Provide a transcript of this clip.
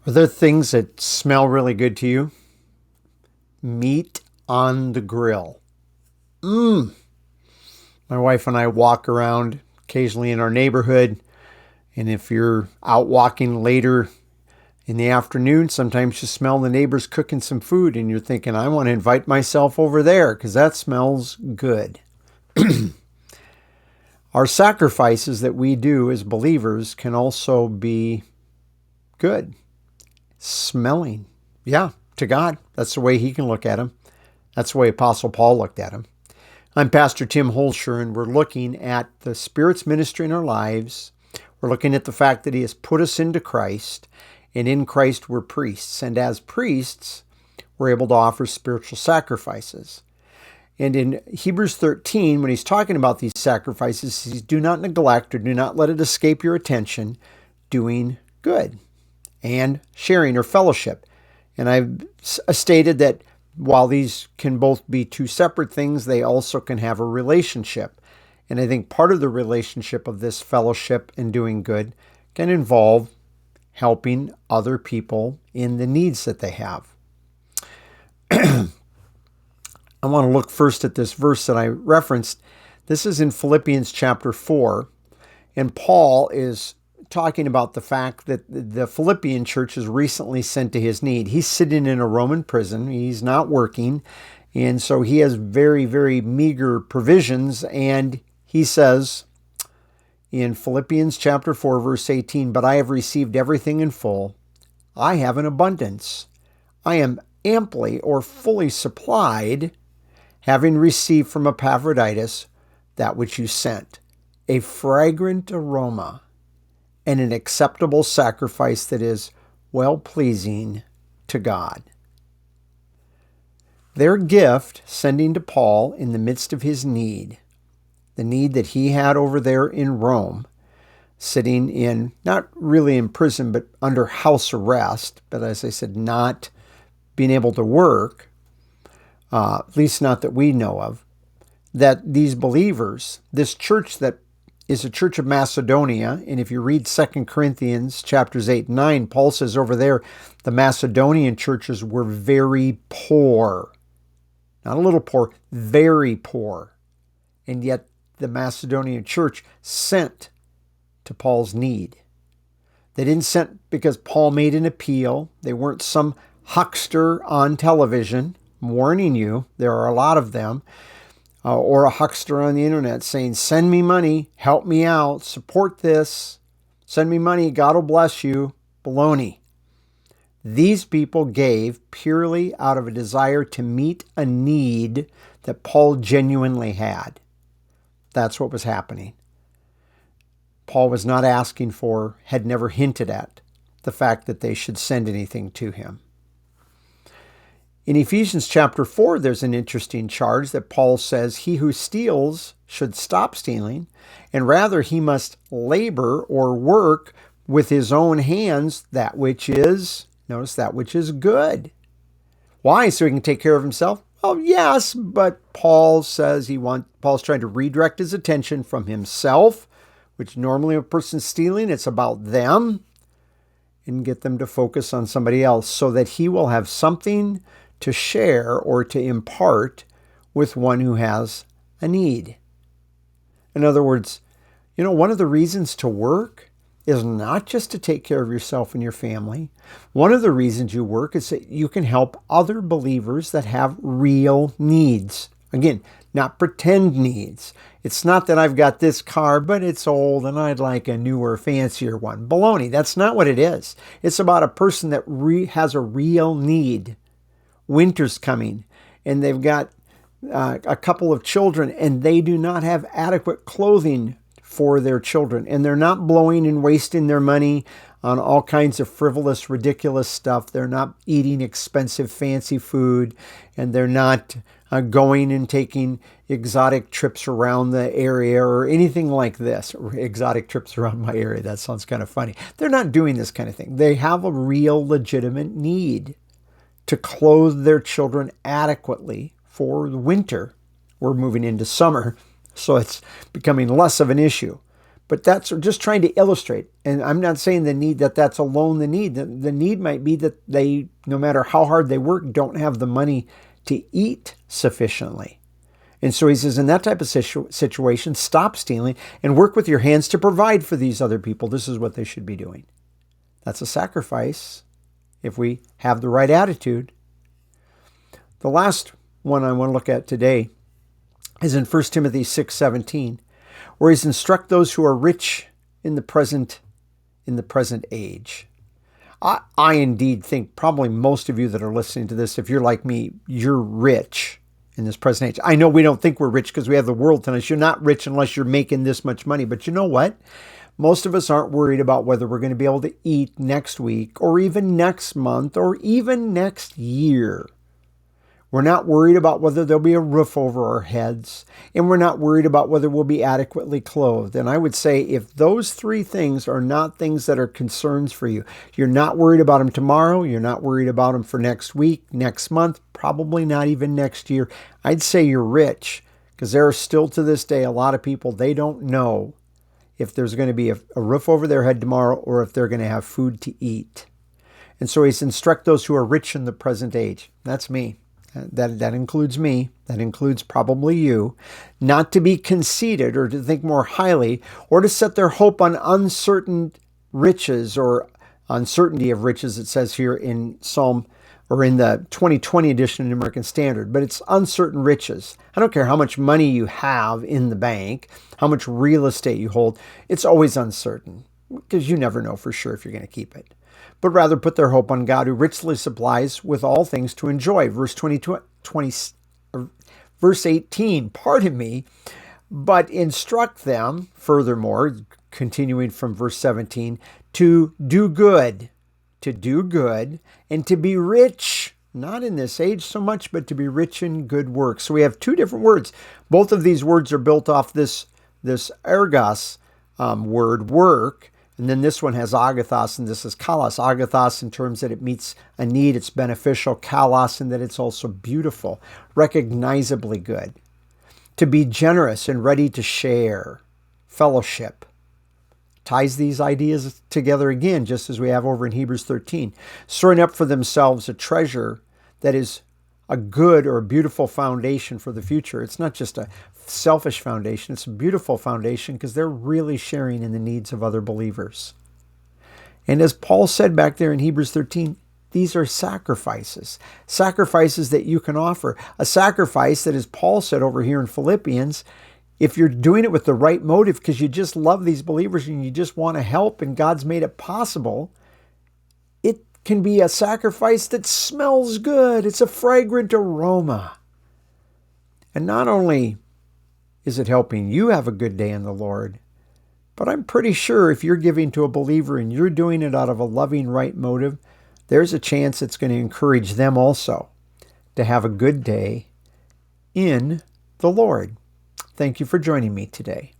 Are there things that smell really good to you? Meat on the grill. Mmm. My wife and I walk around occasionally in our neighborhood, and if you're out walking later in the afternoon, sometimes you smell the neighbors cooking some food, and you're thinking, I want to invite myself over there because that smells good. Our sacrifices that we do as believers can also be good, smelling. Yeah, to God. That's the way He can look at them. That's the way Apostle Paul looked at them. I'm Pastor Tim Holscher, and we're looking at the Spirit's ministry in our lives. We're looking at the fact that He has put us into Christ, and in Christ we're priests. And as priests, we're able to offer spiritual sacrifices. And in Hebrews 13, when he's talking about these sacrifices, he says, do not neglect or do not let it escape your attention doing good and sharing or fellowship. And I've stated that while these can both be two separate things, they also can have a relationship. And I think part of the relationship of this fellowship and doing good can involve helping other people in the needs that they have. I want to look first at this verse that I referenced. This is in Philippians chapter 4, and Paul is talking about the fact that the Philippian church is recently sent to his need. He's sitting in a Roman prison. He's not working, and so he has very, very meager provisions, and he says in Philippians chapter 4, verse 18, but I have received everything in full. I have an abundance. I am amply or fully supplied, having received from Epaphroditus that which you sent, a fragrant aroma and an acceptable sacrifice that is well-pleasing to God. Their gift, sending to Paul in the midst of his need, the need that he had over there in Rome, sitting in, not really in prison, but under house arrest, but as I said, not being able to work, at least not that we know of, that these believers, this church that is a church of Macedonia, and if you read 2 Corinthians chapters 8 and 9, Paul says over there, the Macedonian churches were very poor. Not a little poor, very poor. And yet the Macedonian church sent to Paul's need. They didn't send because Paul made an appeal. They weren't some huckster on television. I'm warning you, there are a lot of them, or a huckster on the internet saying, send me money, help me out, support this, send me money, God will bless you. Baloney. These people gave purely out of a desire to meet a need that Paul genuinely had. That's what was happening. Paul was not asking for, had never hinted at, the fact that they should send anything to him. In Ephesians chapter 4, there's an interesting charge that Paul says, he who steals should stop stealing, and rather he must labor or work with his own hands that which is, notice, that which is good. Why? So he can take care of himself? Well, yes, but Paul says Paul's trying to redirect his attention from himself, which normally a person's stealing, it's about them, and get them to focus on somebody else so that he will have something to share or to impart with one who has a need. In other words, one of the reasons to work is not just to take care of yourself and your family. One of the reasons you work is that you can help other believers that have real needs. Again, not pretend needs. It's not that I've got this car, but it's old and I'd like a newer, fancier one. Baloney. That's not what it is. It's about a person that has a real need. Winter's coming, and they've got a couple of children, and they do not have adequate clothing for their children, and they're not blowing and wasting their money on all kinds of frivolous, ridiculous stuff. They're not eating expensive, fancy food, and they're not going and taking exotic trips around the area or anything like this. Exotic trips around my area, that sounds kind of funny. They're not doing this kind of thing. They have a real, legitimate need to clothe their children adequately for the winter. We're moving into summer, so it's becoming less of an issue. But that's just trying to illustrate. And I'm not saying the need that's alone the need. The need might be that they, no matter how hard they work, don't have the money to eat sufficiently. And so he says, in that type of situation, stop stealing and work with your hands to provide for these other people. This is what they should be doing. That's a sacrifice if we have the right attitude. The last one I want to look at today is in 1 Timothy 6:17, where he's instruct those who are rich in the present age. I indeed think probably most of you that are listening to this, if you're like me, you're rich in this present age. I know we don't think we're rich because we have the world telling us you're not rich unless you're making this much money. But you know what? Most of us aren't worried about whether we're going to be able to eat next week or even next month or even next year. We're not worried about whether there'll be a roof over our heads, and we're not worried about whether we'll be adequately clothed. And I would say if those three things are not things that are concerns for you, you're not worried about them tomorrow, you're not worried about them for next week, next month, probably not even next year, I'd say you're rich, because there are still to this day a lot of people, they don't know if there's going to be a roof over their head tomorrow or if they're going to have food to eat. And so he's instruct those who are rich in the present age. That's me. That includes me. That includes probably you. Not to be conceited or to think more highly or to set their hope on uncertain riches or uncertainty of riches, it says here in Psalm or in the 2020 edition of the American Standard. But it's uncertain riches. I don't care how much money you have in the bank, how much real estate you hold. It's always uncertain because you never know for sure if you're going to keep it. But rather put their hope on God who richly supplies with all things to enjoy. Verse 18, pardon me, but instruct them, furthermore, continuing from verse 17, to do good, and to be rich, not in this age so much, but to be rich in good works. So we have two different words. Both of these words are built off this ergos word, work. And then this one has agathos, and this is kalos. Agathos in terms that it meets a need, it's beneficial. Kalos in that it's also beautiful, recognizably good. To be generous and ready to share. Fellowship. Ties these ideas together again, just as we have over in Hebrews 13. Storing up for themselves a treasure that is a good or a beautiful foundation for the future. It's not just a selfish foundation, it's a beautiful foundation because they're really sharing in the needs of other believers. And as Paul said back there in Hebrews 13, these are sacrifices that you can offer. A sacrifice that, as Paul said over here in Philippians, if you're doing it with the right motive because you just love these believers and you just want to help and God's made it possible, it can be a sacrifice that smells good. It's a fragrant aroma. And not only is it helping you have a good day in the Lord, but I'm pretty sure if you're giving to a believer and you're doing it out of a loving, right motive, there's a chance it's going to encourage them also to have a good day in the Lord. Thank you for joining me today.